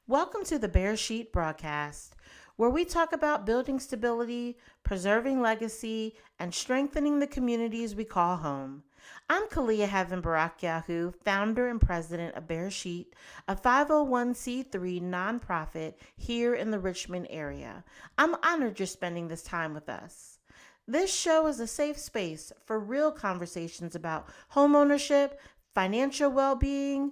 Welcome to the Bear Sheet broadcast, where we talk about building stability, preserving legacy, and strengthening the communities we call home. I'm Kalia Heaven Barak Yahu, founder and president of Bear Sheet, a 501c3 nonprofit here in the Richmond area. I'm honored you're spending this time with us. This show is a safe space for real conversations about homeownership, financial well-being,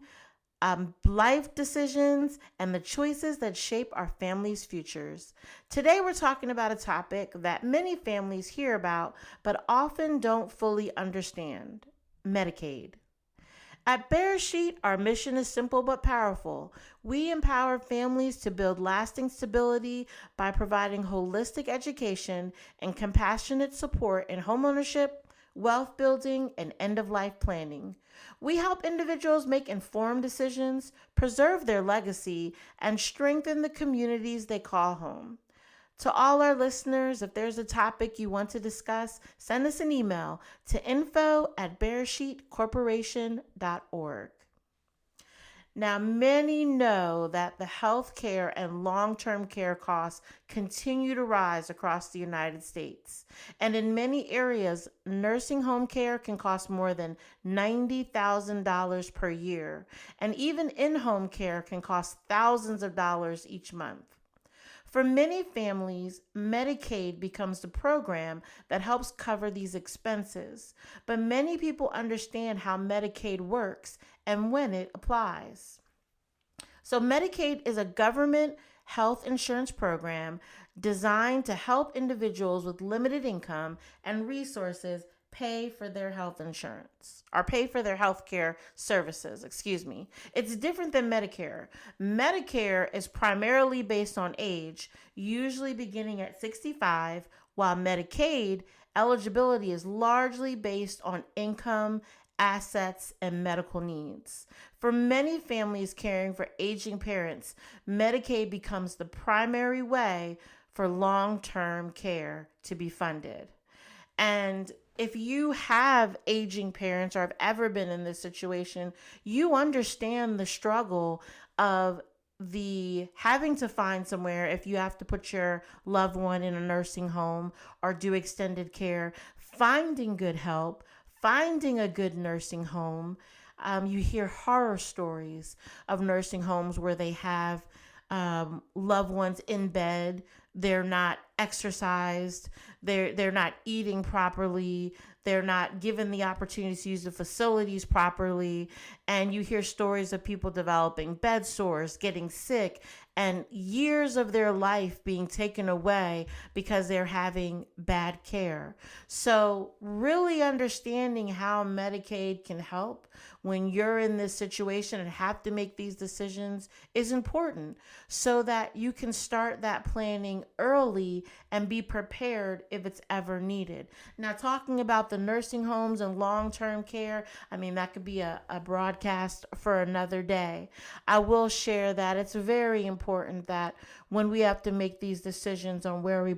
life decisions, and the choices that shape our families' futures. Today, we're talking about a topic that many families hear about but often don't fully understand: Medicaid. At Bear Sheet, our mission is simple but powerful. We empower families to build lasting stability by providing holistic education and compassionate support in homeownership, wealth building, and end of life planning. We help individuals make informed decisions, preserve their legacy, and strengthen the communities they call home. To all our listeners, if there's a topic you want to discuss, send us an email to info@bearsheetcorporation.org. Now, many know that the health care and long-term care costs continue to rise across the United States. And in many areas, nursing home care can cost more than $90,000 per year. And even in-home care can cost thousands of dollars each month. For many families, Medicaid becomes the program that helps cover these expenses, but many people understand how Medicaid works and when it applies. So, Medicaid is a government health insurance program designed to help individuals with limited income and resources pay for their health insurance or pay for their health care services. It's different than Medicare. Medicare is primarily based on age, usually beginning at 65, while Medicaid eligibility is largely based on income, assets, and medical needs. For many families caring for aging parents, Medicaid becomes the primary way for long-term care to be funded. And if you have aging parents or have ever been in this situation, you understand the struggle of the having to find somewhere if you have to put your loved one in a nursing home or do extended care, finding good help, finding a good nursing home. You hear horror stories of nursing homes where they have loved ones in bed. They're not exercised. They're not eating properly. They're not given the opportunity to use the facilities properly. And you hear stories of people developing bed sores, getting sick, and years of their life being taken away because they're having bad care. So really understanding how Medicaid can help when you're in this situation and have to make these decisions is important so that you can start that planning early and be prepared if it's ever needed. Now, talking about the nursing homes and long-term care, that could be a broadcast for another day. I will share that it's very important that when we have to make these decisions on where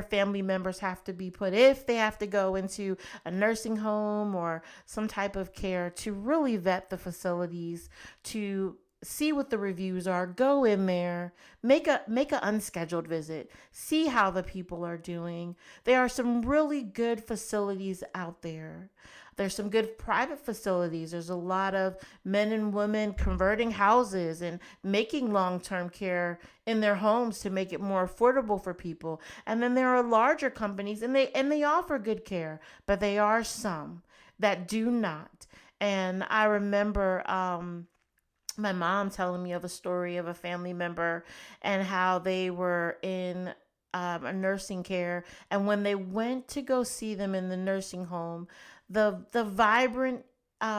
family members have to be put, if they have to go into a nursing home or some type of care, to really vet the facilities, to see what the reviews are, go in there, make a unscheduled visit, see how the people are doing. There are some really good facilities out there. There's some good private facilities. There's a lot of men and women converting houses and making long-term care in their homes to make it more affordable for people. And then there are larger companies and they offer good care, but there are some that do not. And I remember my mom telling me of a story of a family member and how they were in a nursing care, and when they went to go see them in the nursing home, the vibrant,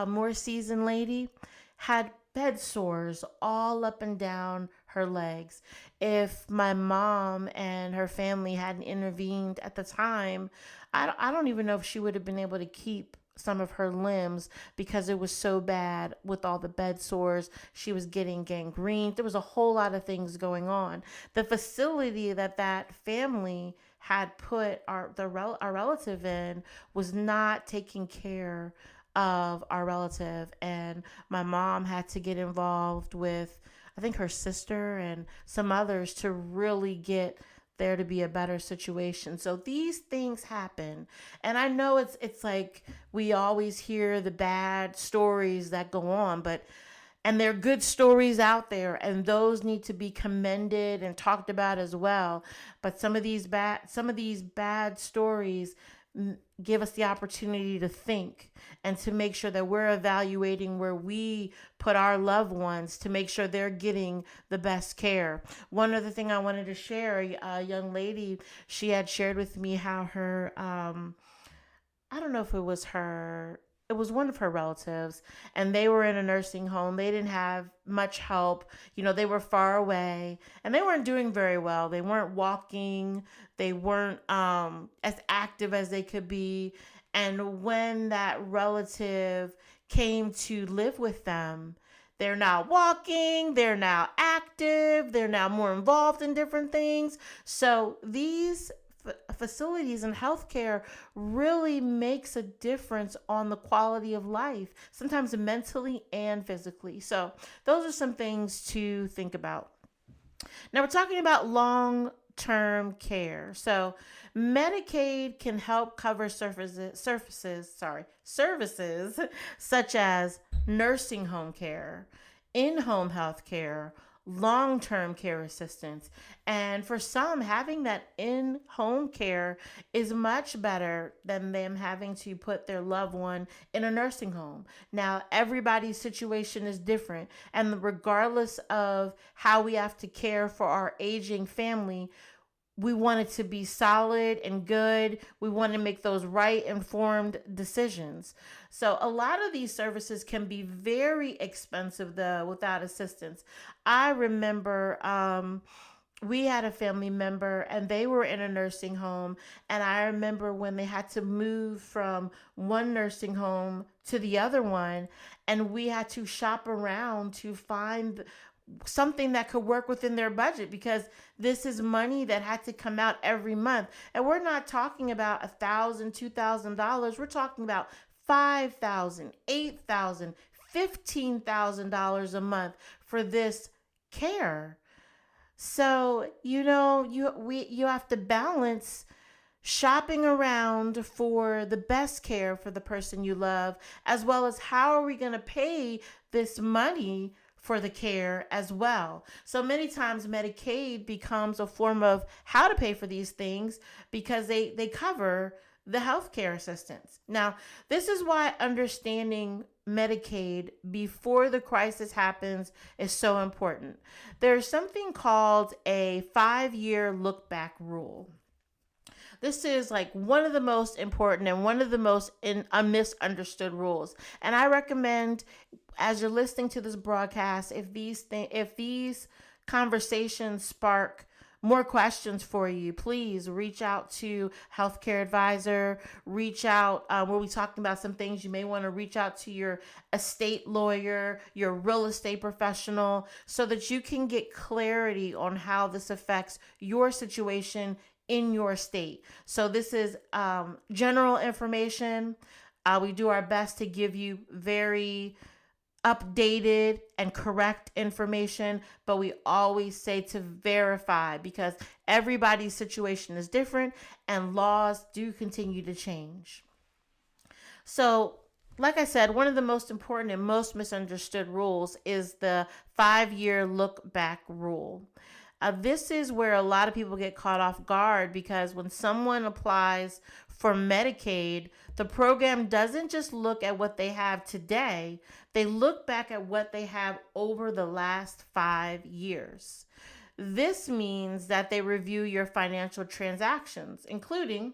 more seasoned lady had bed sores all up and down her legs. If my mom and her family hadn't intervened at the time, I don't even know if she would have been able to keep some of her limbs because it was so bad with all the bed sores. She was getting gangrene. There was a whole lot of things going on. The facility that family had put our relative in was not taking care of our relative, and my mom had to get involved with I think her sister and some others to really get there to be a better situation. So these things happen. And I know it's like we always hear the bad stories that go on, but and there are good stories out there, and those need to be commended and talked about as well. But some of these bad stories give us the opportunity to think and to make sure that we're evaluating where we put our loved ones to make sure they're getting the best care. One other thing I wanted to share, a young lady, she had shared with me how her I don't know if it was one of her relatives, and they were in a nursing home. They didn't have much help. They were far away and they weren't doing very well. They weren't walking, they weren't as active as they could be. And when that relative came to live with them, they're now walking, they're now active, they're now more involved in different things. So these facilities and healthcare really makes a difference on the quality of life, sometimes mentally and physically. So those are some things to think about. Now we're talking about long-term care. So Medicaid can help cover services such as nursing home care, in-home health care, long-term care assistance. And for some, having that in-home care is much better than them having to put their loved one in a nursing home. Now, everybody's situation is different, and regardless of how we have to care for our aging family, we want it to be solid and good. We want to make those right informed decisions. So a lot of these services can be very expensive though without assistance. I remember we had a family member and they were in a nursing home, and I remember when they had to move from one nursing home to the other one, and we had to shop around to find something that could work within their budget, because this is money that had to come out every month. And we're not talking about $1,000, $2,000. We're talking about $5,000, $8,000, $15,000 a month for this care. So you have to balance shopping around for the best care for the person you love, as well as how are we going to pay this money for the care as well. So many times Medicaid becomes a form of how to pay for these things because they cover the healthcare assistance. Now, this is why understanding Medicaid before the crisis happens is so important. There's something called a 5-year look-back rule. This is like one of the most important and one of the most misunderstood rules. And I recommend, as you're listening to this broadcast, if these conversations spark more questions for you, please reach out to healthcare advisor. Reach out where we talking about some things. You may want to reach out to your estate lawyer, your real estate professional, so that you can get clarity on how this affects your situation in your state. So this is general information. We do our best to give you very updated and correct information, but we always say to verify, because everybody's situation is different and laws do continue to change. So, like I said, one of the most important and most misunderstood rules is the 5-year look back rule. This is where a lot of people get caught off guard, because when someone applies for Medicaid, the program doesn't just look at what they have today, they look back at what they have over the last 5 years. This means that they review your financial transactions, including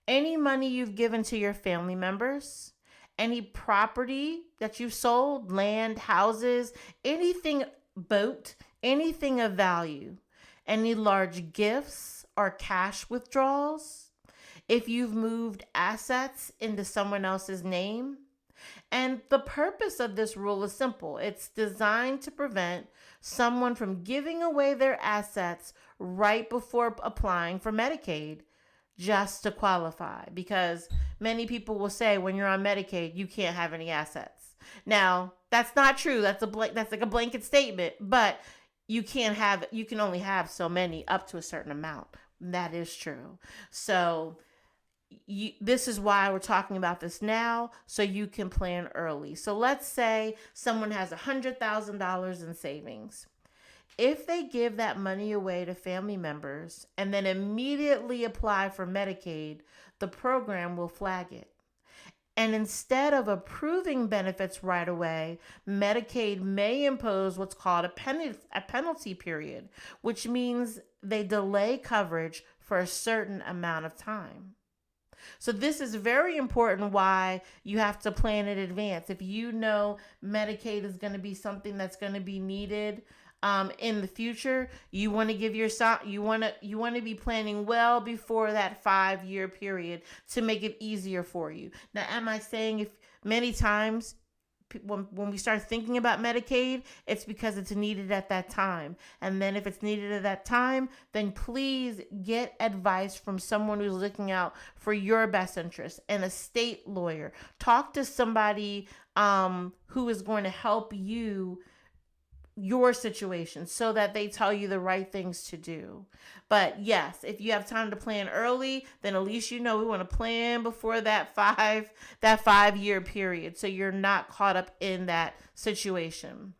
any money you've given to your family members, any property that you've sold, land, houses, anything, boat, anything of value, any large gifts or cash withdrawals, if you've moved assets into someone else's name. And the purpose of this rule is simple. It's designed to prevent someone from giving away their assets right before applying for Medicaid just to qualify, because many people will say when you're on Medicaid, you can't have any assets. Now, that's not true. That's like a blanket statement, but you can only have so many up to a certain amount. That is true. So this is why we're talking about this now, so you can plan early. So let's say someone has $100,000 in savings. If they give that money away to family members and then immediately apply for Medicaid, the program will flag it. And instead of approving benefits right away, Medicaid may impose what's called a penalty period, which means they delay coverage for a certain amount of time. So this is very important why you have to plan in advance. If you know Medicaid is going to be something that's going to be needed in the future, you want to give yourself you want to be planning well before that 5-year period to make it easier for you. Now, am I saying if many times when we start thinking about Medicaid, it's because it's needed at that time. And then if it's needed at that time, then please get advice from someone who's looking out for your best interest, and a state lawyer. Talk to somebody who is going to help your situation so that they tell you the right things to do. But yes, if you have time to plan early, then at least we want to plan before that 5-year period, so you're not caught up in that situation.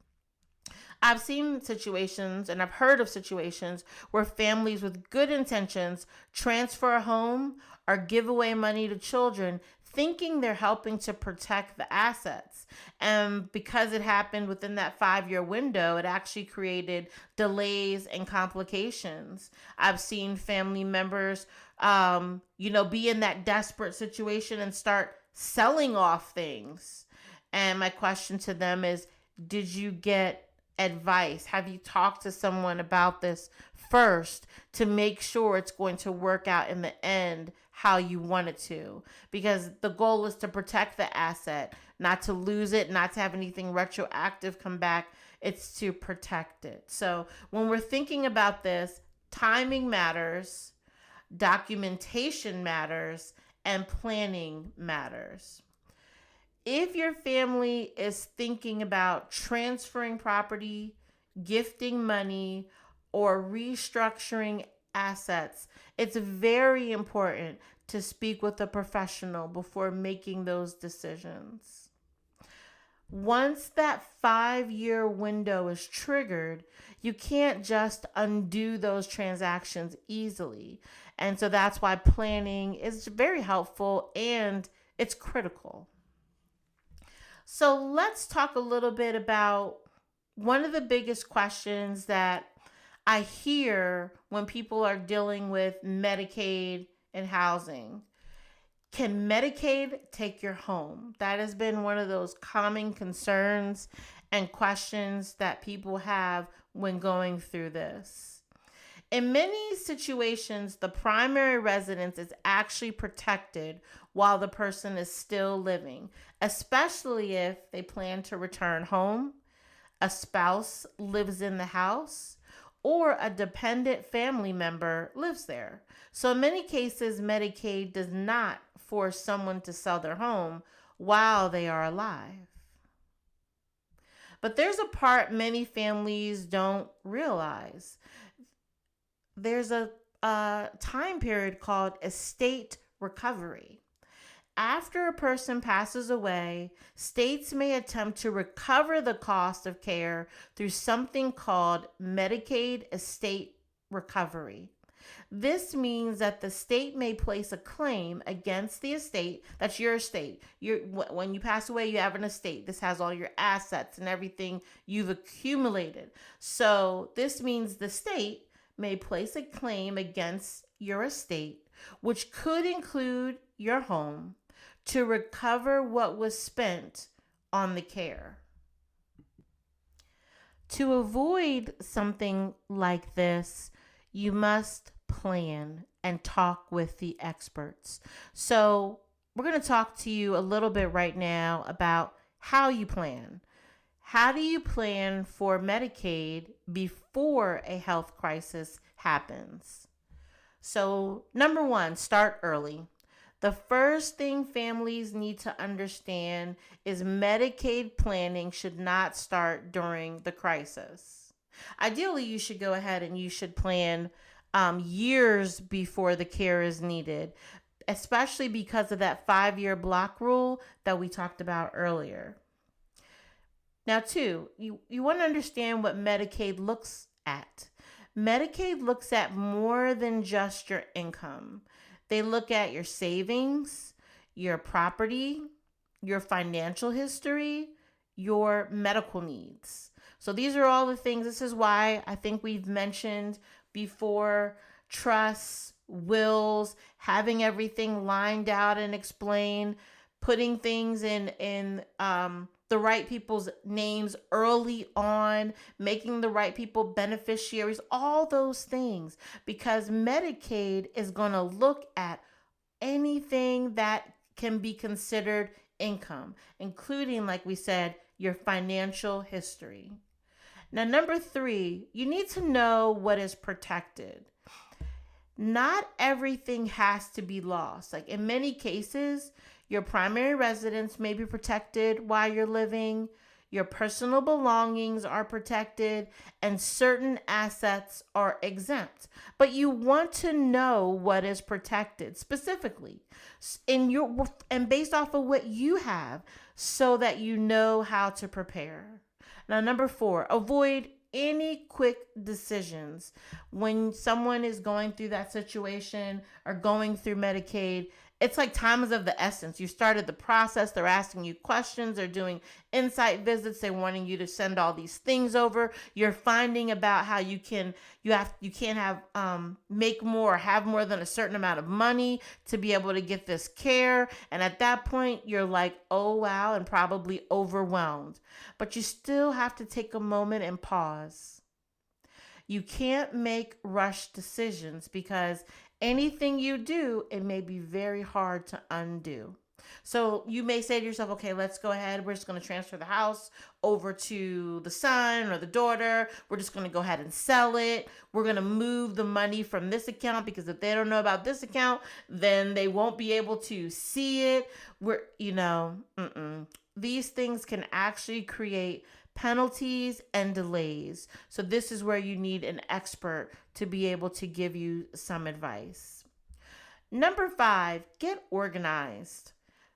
I've seen situations and I've heard of situations where families with good intentions transfer a home or give away money to children thinking they're helping to protect the assets. And because it happened within that 5-year window, it actually created delays and complications. I've seen family members, be in that desperate situation and start selling off things. And my question to them is, did you get advice? Have you talked to someone about this first to make sure it's going to work out in the end how you want it to? Because the goal is to protect the asset, not to lose it, not to have anything retroactive come back. It's to protect it. So when we're thinking about this, timing matters, documentation matters, and planning matters. If your family is thinking about transferring property, gifting money, or restructuring assets, it's very important to speak with a professional before making those decisions. Once that 5-year window is triggered, you can't just undo those transactions easily. And so that's why planning is very helpful and it's critical. So let's talk a little bit about one of the biggest questions that I hear when people are dealing with Medicaid and housing. Can Medicaid take your home? That has been one of those common concerns and questions that people have when going through this. In many situations, the primary residence is actually protected while the person is still living, especially if they plan to return home, a spouse lives in the house, or a dependent family member lives there. So in many cases, Medicaid does not force someone to sell their home while they are alive. But there's a part many families don't realize. There's a time period called estate recovery. After a person passes away, states may attempt to recover the cost of care through something called Medicaid estate recovery. This means that the state may place a claim against the estate. That's your estate. When you pass away, you have an estate. This has all your assets and everything you've accumulated. So this means the state may place a claim against your estate, which could include your home, to recover what was spent on the care. To avoid something like this, you must plan and talk with the experts. So we're going to talk to you a little bit right now about how you plan. How do you plan for Medicaid before a health crisis happens? So, number one, start early. The first thing families need to understand is Medicaid planning should not start during the crisis. Ideally, you should go ahead and you should plan years before the care is needed, especially because of that 5 year block rule that we talked about earlier. Now, two, you want to understand what Medicaid looks at. Medicaid looks at more than just your income. They look at your savings, your property, your financial history, your medical needs. So these are all the things. This is why I think we've mentioned before trusts, wills, having everything lined out and explained, putting things in the right people's names early on, making the right people beneficiaries, all those things, because Medicaid is going to look at anything that can be considered income, including, like we said, your financial history. Now, number three, you need to know what is protected. Not everything has to be lost. Like in many cases, your primary residence may be protected while you're living, your personal belongings are protected, and certain assets are exempt. But you want to know what is protected specifically and based off of what you have so that you know how to prepare. Now, number four, avoid any quick decisions. When someone is going through that situation or going through Medicaid, it's like time is of the essence. You started the process. They're asking you questions. They're doing insight visits. They're wanting you to send all these things over. You're finding about how you can't have make more or have more than a certain amount of money to be able to get this care. And at that point, you're like, oh wow, and probably overwhelmed. But you still have to take a moment and pause. You can't make rush decisions because anything you do, it may be very hard to undo. So you may say to yourself, okay, let's go ahead. We're just going to transfer the house over to the son or the daughter. We're just going to go ahead and sell it. We're going to move the money from this account because if they don't know about this account, then they won't be able to see it. These things can actually create penalties and delays. So this is where you need an expert to be able to give you some advice. Number five, get organized.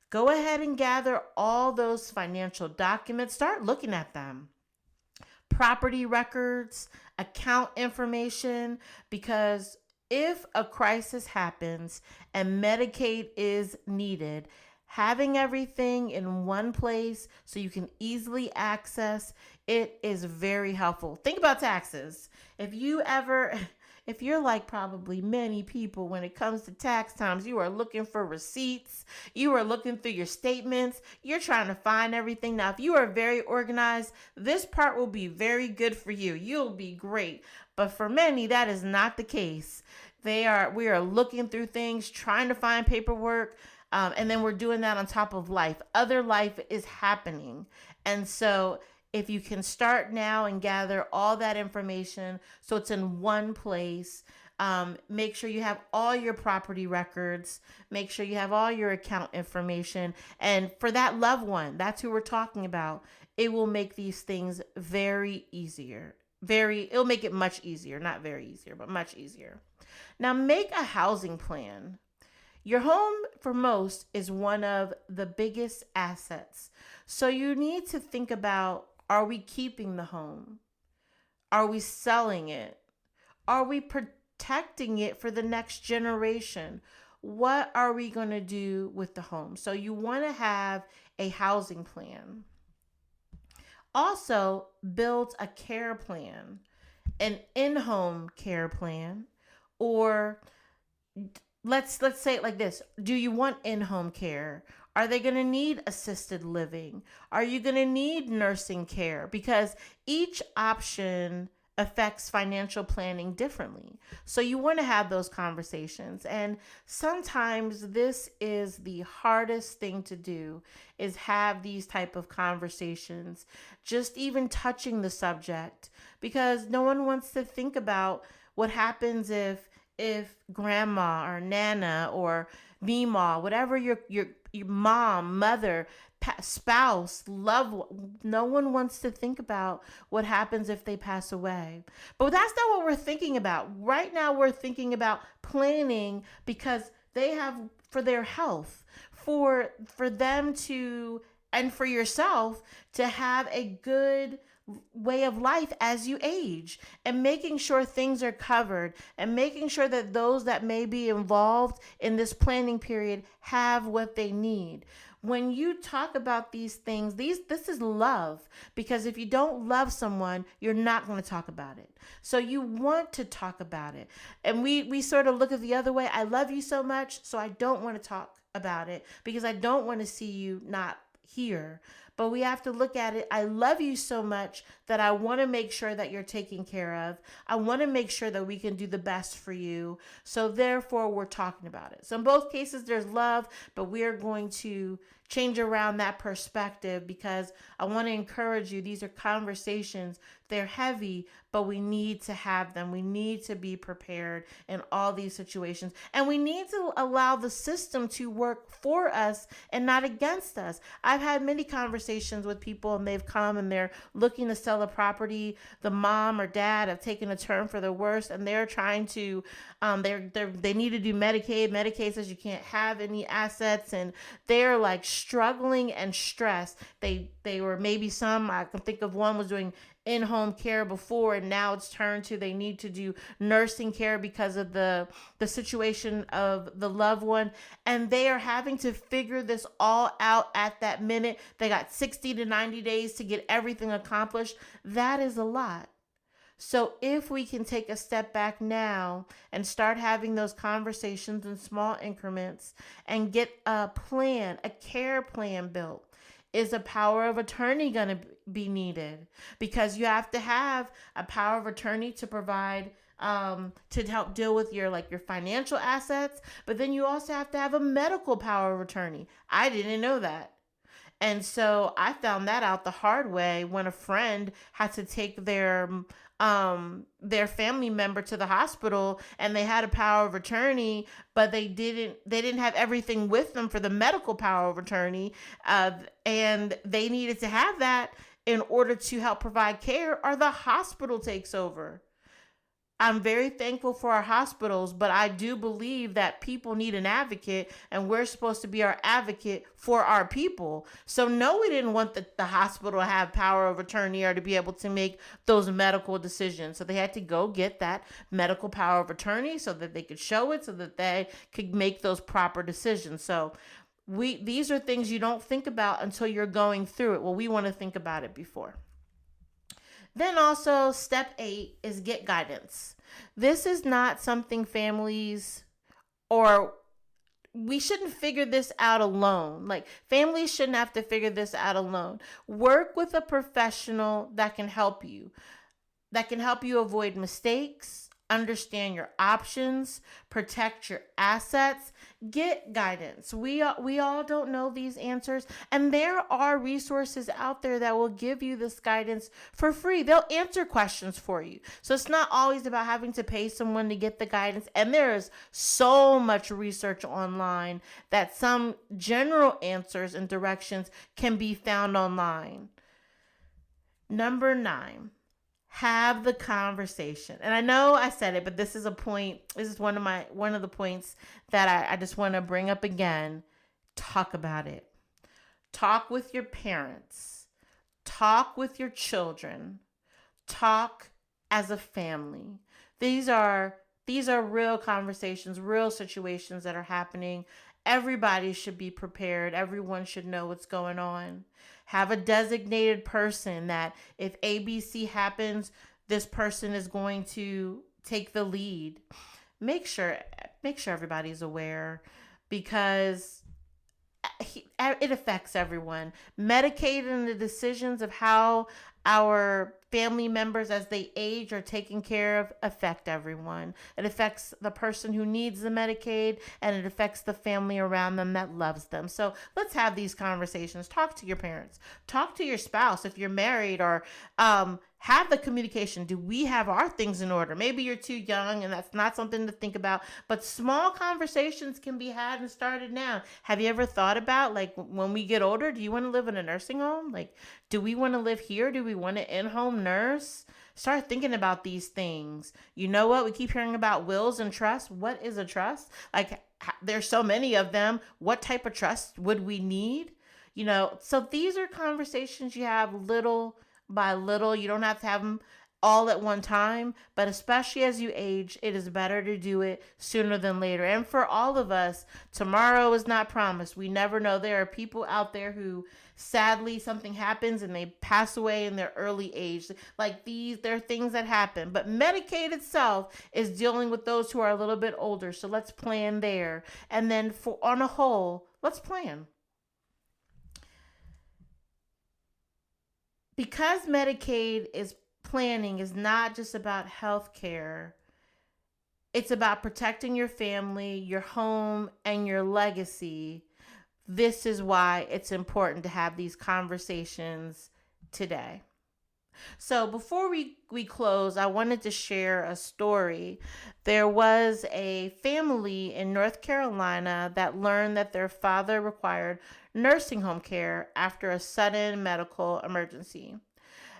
Go ahead and gather all those financial documents. Start looking at them. Property records, account information, because if a crisis happens and Medicaid is needed, having everything in one place so you can easily access it is very helpful. Think about taxes. If you're like probably many people when it comes to tax times, you are looking for receipts, you are looking through your statements, you're trying to find everything. Now, if you are very organized, this part will be very good for you. You'll be great. But for many, that is not the case. We are looking through things, trying to find paperwork. And then we're doing that on top of life. Other life is happening. And so if you can start now and gather all that information so it's in one place, make sure you have all your property records, make sure you have all your account information. And for that loved one, that's who we're talking about, it will make these things very easier. It'll make it much easier, not very easier, but much easier. Now make a housing plan. Your home, for most, is one of the biggest assets. So you need to think about, are we keeping the home? Are we selling it? Are we protecting it for the next generation? What are we going to do with the home? So you want to have a housing plan. Also, build a care plan, an in-home care plan, or let's say it like this. Do you want in-home care? Are they going to need assisted living? Are you going to need nursing care? Because each option affects financial planning differently. So you want to have those conversations. And sometimes this is the hardest thing to do, is have these type of conversations, just even touching the subject, because no one wants to think about what happens if grandma or nana or Meemaw, whatever your mom, mother, spouse, loved one. No one wants to think about what happens if they pass away. But that's not what we're thinking about. Right now, we're thinking about planning because they have for their health, for them to, and for yourself to have a good way of life as you age, and making sure things are covered, and making sure that those that may be involved in this planning period have what they need. When you talk about these things, this is love, because if you don't love someone, you're not going to talk about it. So you want to talk about it. And we sort of look at the other way. I love you so much, so I don't want to talk about it because I don't want to see you not here. But we have to look at it. I love you so much that I want to make sure that you're taken care of. I want to make sure that we can do the best for you. So therefore, we're talking about it. So in both cases, there's love, but we are going to change around that perspective because I want to encourage you. These are conversations. They're heavy, but we need to have them. We need to be prepared in all these situations. And we need to allow the system to work for us and not against us. I've had many conversations with people, and they've come and they're looking to sell a property. The mom or dad have taken a turn for the worse, and they're trying to, they need to do Medicaid. Medicaid says you can't have any assets, and they're like struggling and stressed. They were, maybe some, I can think of one was doing in-home care before, and now it's turned to they need to do nursing care because of the situation of the loved one, and they are having to figure this all out at that minute. They got 60 to 90 days to get everything accomplished. That is a lot. So if we can take a step back now and start having those conversations in small increments and get a plan, a care plan built. Is a power of attorney going to be needed? Because you have to have a power of attorney to provide, to help deal with your financial assets, but then you also have to have a medical power of attorney. I didn't know that. And so I found that out the hard way when a friend had to take their family member to the hospital, and they had a power of attorney, but they didn't have everything with them for the medical power of attorney, and they needed to have that in order to help provide care, or the hospital takes over. I'm very thankful for our hospitals, but I do believe that people need an advocate, and we're supposed to be our advocate for our people. So no, we didn't want the hospital to have power of attorney or to be able to make those medical decisions. So they had to go get that medical power of attorney so that they could show it, so that they could make those proper decisions. So these are things you don't think about until you're going through it. Well, we want to think about it before. Then also, step 8 is get guidance. This is not something families, or we shouldn't figure this out alone. Like, families shouldn't have to figure this out alone. Work with a professional that can help you avoid mistakes, understand your options, protect your assets, get guidance. We all don't know these answers, and there are resources out there that will give you this guidance for free. They'll answer questions for you. So it's not always about having to pay someone to get the guidance. And there is so much research online that some general answers and directions can be found online. Number 9. Have the conversation. And I know I said it, but this is a point. This is one of the points that I just want to bring up again. Talk about it. Talk with your parents. Talk with your children. Talk as a family. These are real conversations, real situations that are happening. Everybody should be prepared. Everyone should know what's going on. Have a designated person that if ABC happens, this person is going to take the lead. Make sure everybody's aware, because it affects everyone. Medicaid and the decisions of how our family members as they age or taken care of affect everyone. It affects the person who needs the Medicaid, and it affects the family around them that loves them. So let's have these conversations. Talk to your parents, talk to your spouse if you're married, or have the communication. Do we have our things in order? Maybe you're too young and that's not something to think about, but small conversations can be had and started now. Have you ever thought about, like, when we get older, do you want to live in a nursing home? Like, do we want to live here? Do we want an in-home nurse? Start thinking about these things. You know what? We keep hearing about wills and trusts. What is a trust? Like, there's so many of them. What type of trust would we need? So these are conversations you have little by little. You don't have to have them all at one time, but especially as you age, it is better to do it sooner than later. And for all of us, tomorrow is not promised. We never know. There are people out there who sadly something happens and they pass away in their early age. Like, there are things that happen, but Medicaid itself is dealing with those who are a little bit older. So let's plan there. And then on a whole, let's plan. Because Medicaid planning is not just about health care, it's about protecting your family, your home, and your legacy. This is why it's important to have these conversations today. So before we close, I wanted to share a story. There was a family in North Carolina that learned that their father required nursing home care after a sudden medical emergency.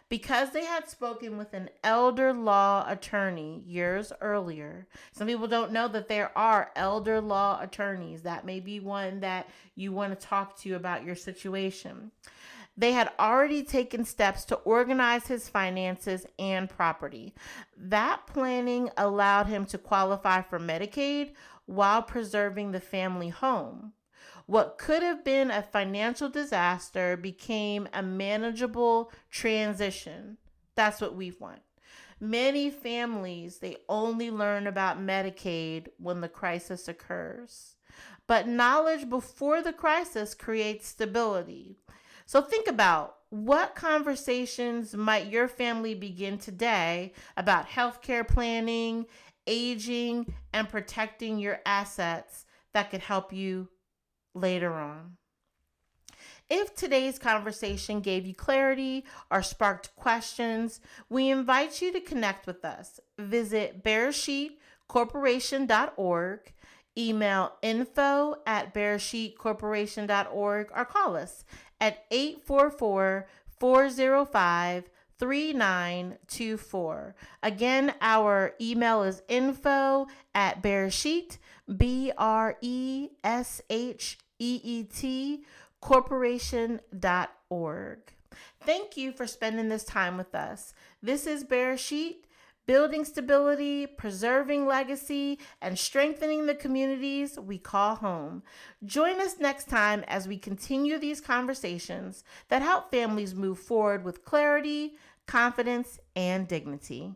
Because they had spoken with an elder law attorney years earlier. Some people don't know that there are elder law attorneys. That may be one that you want to talk to about your situation. They had already taken steps to organize his finances and property. That planning allowed him to qualify for Medicaid while preserving the family home. What could have been a financial disaster became a manageable transition. That's what we want. Many families, they only learn about Medicaid when the crisis occurs. But knowledge before the crisis creates stability. So think about, what conversations might your family begin today about healthcare planning, aging, and protecting your assets that could help you later on. If today's conversation gave you clarity or sparked questions, we invite you to connect with us. Visit bearsheetcorporation.org, email info@bearsheetcorporation.org, or call us at 844-405-3924. Again, our email is info@bearsheet, BRESHEET, corporation.org. Thank you for spending this time with us. This is Bear Sheet, building stability, preserving legacy, and strengthening the communities we call home. Join us next time as we continue these conversations that help families move forward with clarity, confidence, and dignity.